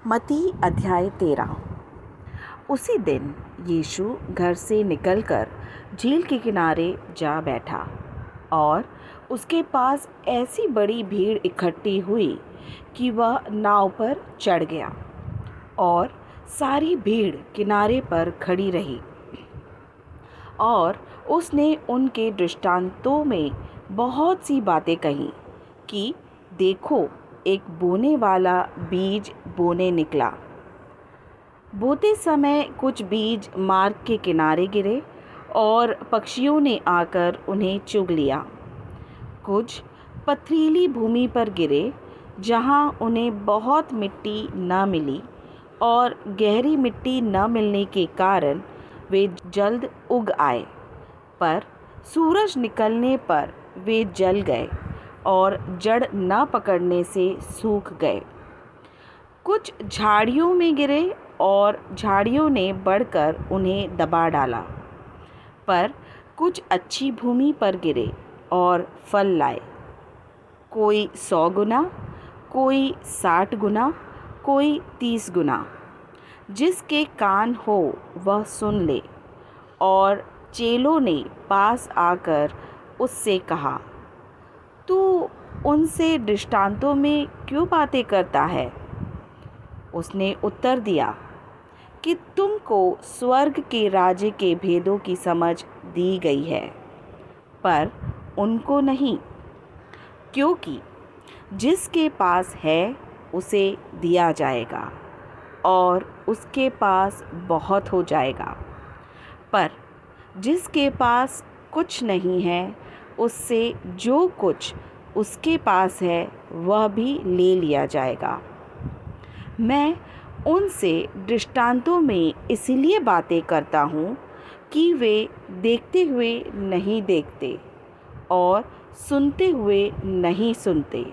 मत्ती अध्याय 13। उसी दिन यीशु घर से निकलकर झील के किनारे जा बैठा और उसके पास ऐसी बड़ी भीड़ इकट्ठी हुई कि वह नाव पर चढ़ गया और सारी भीड़ किनारे पर खड़ी रही। और उसने उनके दृष्टांतों में बहुत सी बातें कहीं कि देखो, एक बोने वाला बीज बोने निकला। बोते समय कुछ बीज मार्ग के किनारे गिरे और पक्षियों ने आकर उन्हें चुग लिया। कुछ पथरीली भूमि पर गिरे जहाँ उन्हें बहुत मिट्टी न मिली, और गहरी मिट्टी न मिलने के कारण वे जल्द उग आए, पर सूरज निकलने पर वे जल गए और जड़ न पकड़ने से सूख गए। कुछ झाड़ियों में गिरे और झाड़ियों ने बढ़कर उन्हें दबा डाला, पर कुछ अच्छी भूमि पर गिरे और फल लाए, कोई 100 गुना, कोई 60 गुना, कोई 30 गुना। जिसके कान हो वह सुन ले। और चेलों ने पास आकर उससे कहा, तू उनसे दृष्टांतों में क्यों बातें करता है? उसने उत्तर दिया कि तुमको स्वर्ग के राज्य के भेदों की समझ दी गई है, पर उनको नहीं। क्योंकि जिसके पास है उसे दिया जाएगा और उसके पास बहुत हो जाएगा, पर जिसके पास कुछ नहीं है, उससे जो कुछ उसके पास है वह भी ले लिया जाएगा। मैं उनसे दृष्टांतों में इसलिए बातें करता हूँ कि वे देखते हुए नहीं देखते और सुनते हुए नहीं सुनते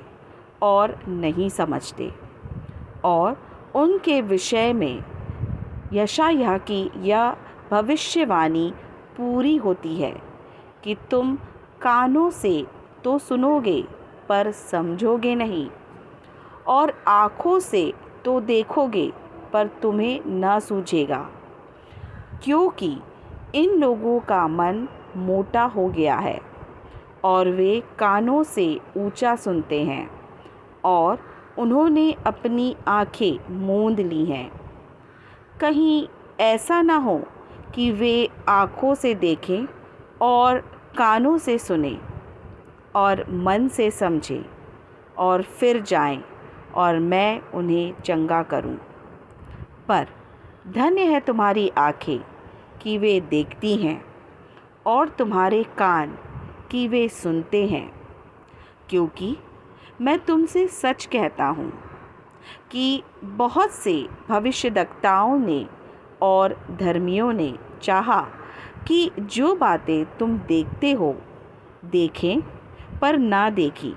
और नहीं समझते। और उनके विषय में यशायाह की यह भविष्यवाणी पूरी होती है कि तुम कानों से तो सुनोगे पर समझोगे नहीं, और आँखों से तो देखोगे पर तुम्हें न सूझेगा। क्योंकि इन लोगों का मन मोटा हो गया है और वे कानों से ऊंचा सुनते हैं, और उन्होंने अपनी आँखें मूंद ली हैं। कहीं ऐसा न हो कि वे आँखों से देखें और कानों से सुनें और मन से समझें और फिर जाएं और मैं उन्हें चंगा करूं। पर धन्य है तुम्हारी आँखें कि वे देखती हैं और तुम्हारे कान कि वे सुनते हैं। क्योंकि मैं तुमसे सच कहता हूँ कि बहुत से भविष्यद्वक्ताओं ने और धर्मियों ने चाहा कि जो बातें तुम देखते हो देखें पर ना देखी,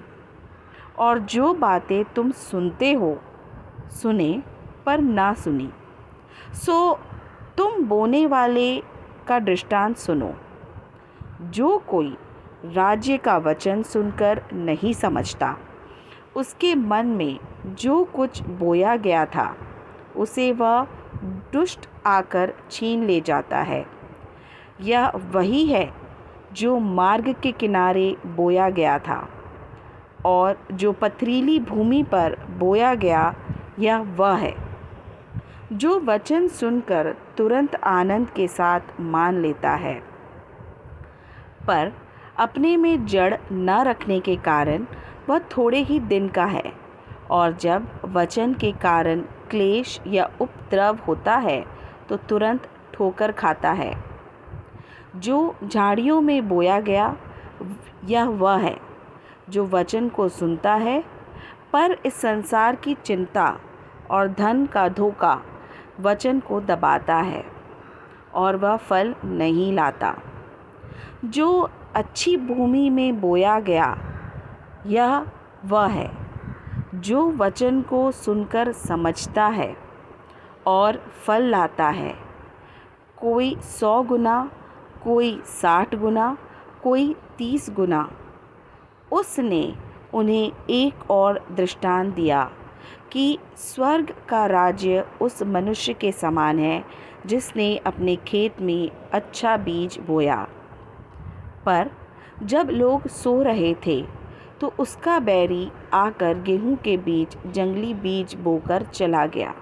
और जो बातें तुम सुनते हो सुने पर ना सुनी। सो तुम बोने वाले का दृष्टांत सुनो। जो कोई राज्य का वचन सुनकर नहीं समझता, उसके मन में जो कुछ बोया गया था उसे वह दुष्ट आकर छीन ले जाता है। यह वही है जो मार्ग के किनारे बोया गया था, और जो पथरीली भूमि पर बोया गया यह वह है जो वचन सुनकर तुरंत आनंद के साथ मान लेता है, पर अपने में जड़ न रखने के कारण वह थोड़े ही दिन का है, और जब वचन के कारण क्लेश या उपद्रव होता है तो तुरंत ठोकर खाता है। जो झाड़ियों में बोया गया यह वह है जो वचन को सुनता है, पर इस संसार की चिंता और धन का धोखा वचन को दबाता है और वह फल नहीं लाता। जो अच्छी भूमि में बोया गया यह वह है जो वचन को सुनकर समझता है और फल लाता है, कोई 100 गुना, कोई 60 गुना, कोई 30 गुना। उसने उन्हें एक और दृष्टांत दिया कि स्वर्ग का राज्य उस मनुष्य के समान है जिसने अपने खेत में अच्छा बीज बोया। पर जब लोग सो रहे थे तो उसका बैरी आकर गेहूं के बीच जंगली बीज बोकर चला गया।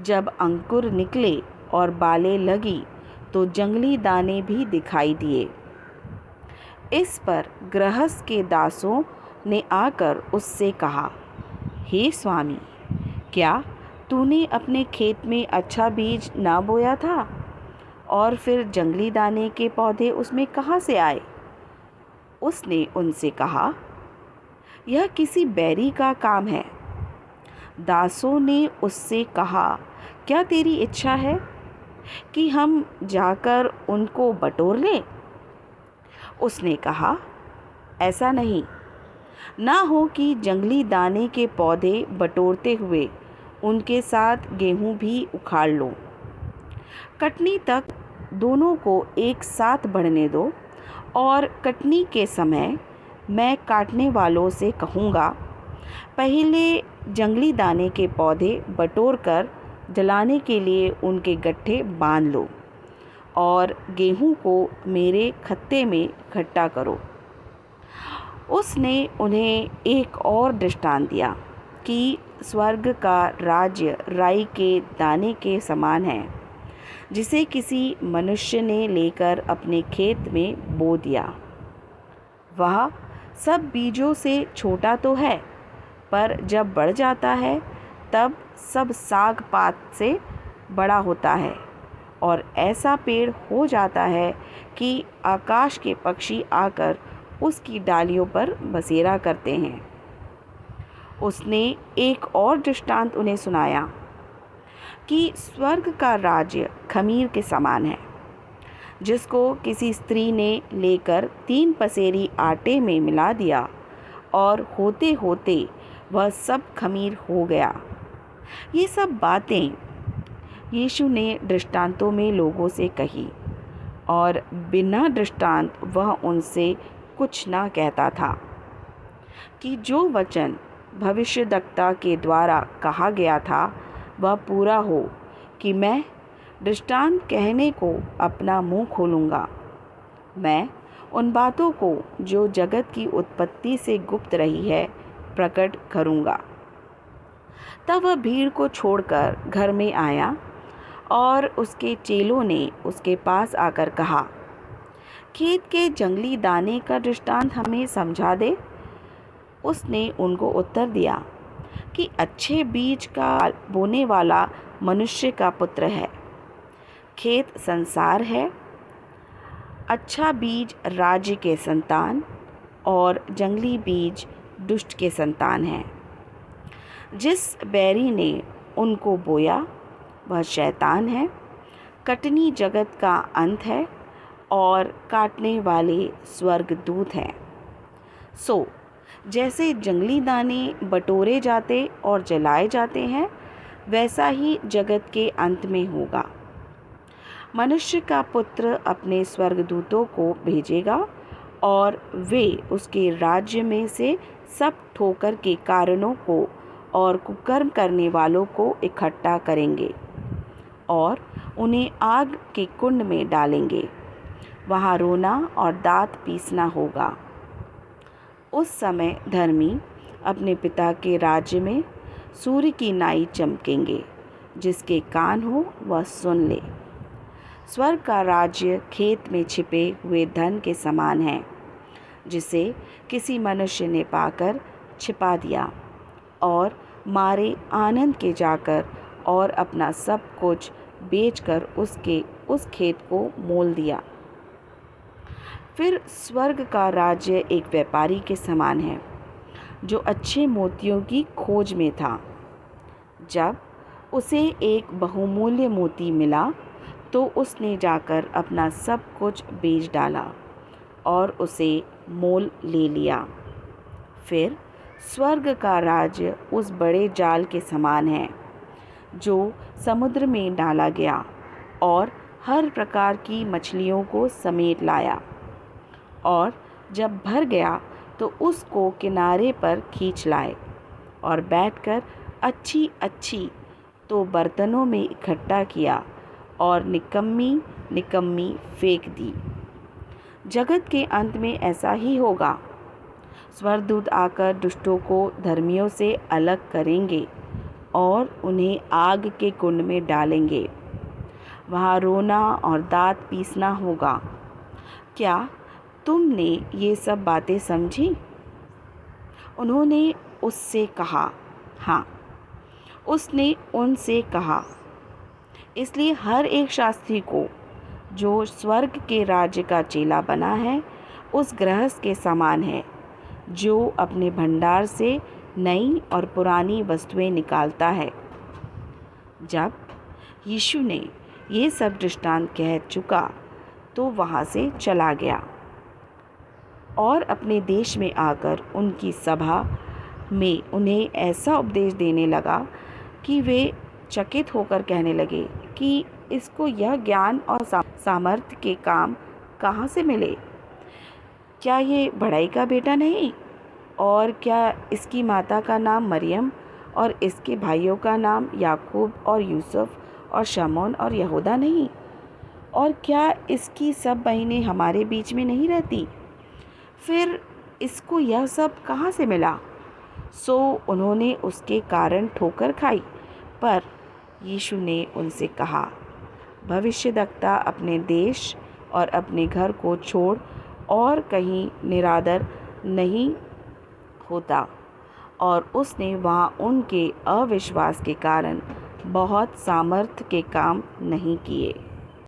जब अंकुर निकले और बालें लगी तो जंगली दाने भी दिखाई दिए। इस पर गृहस्थ के दासों ने आकर उससे कहा, हे स्वामी, क्या तूने अपने खेत में अच्छा बीज ना बोया था? और फिर जंगली दाने के पौधे उसमें कहाँ से आए? उसने उनसे कहा, यह किसी बैरी का काम है। दासों ने उससे कहा, क्या तेरी इच्छा है कि हम जाकर उनको बटोर लें? उसने कहा, ऐसा नहीं, ना हो कि जंगली दाने के पौधे बटोरते हुए उनके साथ गेहूं भी उखाड़ लो। कटनी तक दोनों को एक साथ बढ़ने दो और कटनी के समय मैं काटने वालों से कहूँगा, पहले जंगली दाने के पौधे बटोर कर जलाने के लिए उनके गट्ठे बांध लो और गेहूं को मेरे खत्ते में इकट्ठा करो। उसने उन्हें एक और दृष्टांत दिया कि स्वर्ग का राज्य राई के दाने के समान है, जिसे किसी मनुष्य ने लेकर अपने खेत में बो दिया। वह सब बीजों से छोटा तो है, पर जब बढ़ जाता है तब सब साग पात से बड़ा होता है और ऐसा पेड़ हो जाता है कि आकाश के पक्षी आकर उसकी डालियों पर बसेरा करते हैं। उसने एक और दृष्टांत उन्हें सुनाया कि स्वर्ग का राज्य खमीर के समान है, जिसको किसी स्त्री ने लेकर 3 पसेरी आटे में मिला दिया और होते होते वह सब खमीर हो गया। ये सब बातें यीशु ने दृष्टांतों में लोगों से कही और बिना दृष्टांत वह उनसे कुछ ना कहता था, कि जो वचन भविष्यद्वक्ता के द्वारा कहा गया था वह पूरा हो, कि मैं दृष्टांत कहने को अपना मुंह खोलूँगा। मैं उन बातों को जो जगत की उत्पत्ति से गुप्त रही है प्रकट करूँगा। तब वह भीड़ को छोड़कर घर में आया और उसके चेलों ने उसके पास आकर कहा, खेत के जंगली दाने का दृष्टांत हमें समझा दे। उसने उनको उत्तर दिया कि अच्छे बीज का बोने वाला मनुष्य का पुत्र है। खेत संसार है, अच्छा बीज राज्य के संतान और जंगली बीज दुष्ट के संतान है। जिस बैरी ने उनको बोया वह शैतान है। कटनी जगत का अंत है और काटने वाले स्वर्गदूत हैं। सो जैसे जंगली दाने बटोरे जाते और जलाए जाते हैं, वैसा ही जगत के अंत में होगा। मनुष्य का पुत्र अपने स्वर्गदूतों को भेजेगा और वे उसके राज्य में से सब ठोकर के कारणों को और कुकर्म करने वालों को इकट्ठा करेंगे और उन्हें आग के कुंड में डालेंगे। वहाँ रोना और दाँत पीसना होगा। उस समय धर्मी अपने पिता के राज्य में सूर्य की नाई चमकेंगे। जिसके कान हो वह सुन ले। स्वर्ग का राज्य खेत में छिपे हुए धन के समान है, जिसे किसी मनुष्य ने पाकर छिपा दिया और मारे आनंद के जाकर और अपना सब कुछ बेचकर उस खेत को मोल दिया। फिर स्वर्ग का राज्य एक व्यापारी के समान है, जो अच्छे मोतियों की खोज में था। जब उसे एक बहुमूल्य मोती मिला तो उसने जाकर अपना सब कुछ बेच डाला और उसे मोल ले लिया। फिर स्वर्ग का राज्य उस बड़े जाल के समान है, जो समुद्र में डाला गया और हर प्रकार की मछलियों को समेट लाया। और जब भर गया तो उसको किनारे पर खींच लाए। और बैठकर अच्छी अच्छी तो बर्तनों में इकट्ठा किया और निकम्मी निकम्मी फेंक दी। जगत के अंत में ऐसा ही होगा। स्वर्गदूत आकर दुष्टों को धर्मियों से अलग करेंगे और उन्हें आग के कुंड में डालेंगे। वहाँ रोना और दाँत पीसना होगा। क्या तुमने ये सब बातें समझी? उन्होंने उससे कहा। हाँ, उसने उनसे कहा। इसलिए हर एक शास्त्री को जो स्वर्ग के राज्य का चेला बना है उस गृहस्थ के समान है जो अपने भंडार से नई और पुरानी वस्तुएं निकालता है। जब यीशु ने ये सब दृष्टांत कह चुका तो वहाँ से चला गया और अपने देश में आकर उनकी सभा में उन्हें ऐसा उपदेश देने लगा कि वे चकित होकर कहने लगे कि इसको यह ज्ञान और सामर्थ्य के काम कहाँ से मिले? क्या ये बड़ाई का बेटा नहीं? और क्या इसकी माता का नाम मरियम और इसके भाइयों का नाम याकूब और यूसुफ और शमौन और यहूदा नहीं? और क्या इसकी सब बहनें हमारे बीच में नहीं रहती? फिर इसको यह सब कहाँ से मिला? सो उन्होंने उसके कारण ठोकर खाई। पर यीशु ने उनसे कहा, भविष्यद्वक्ता अपने देश और अपने घर को छोड़ और कहीं निरादर नहीं होता। और उसने वहाँ उनके अविश्वास के कारण बहुत सामर्थ्य के काम नहीं किए।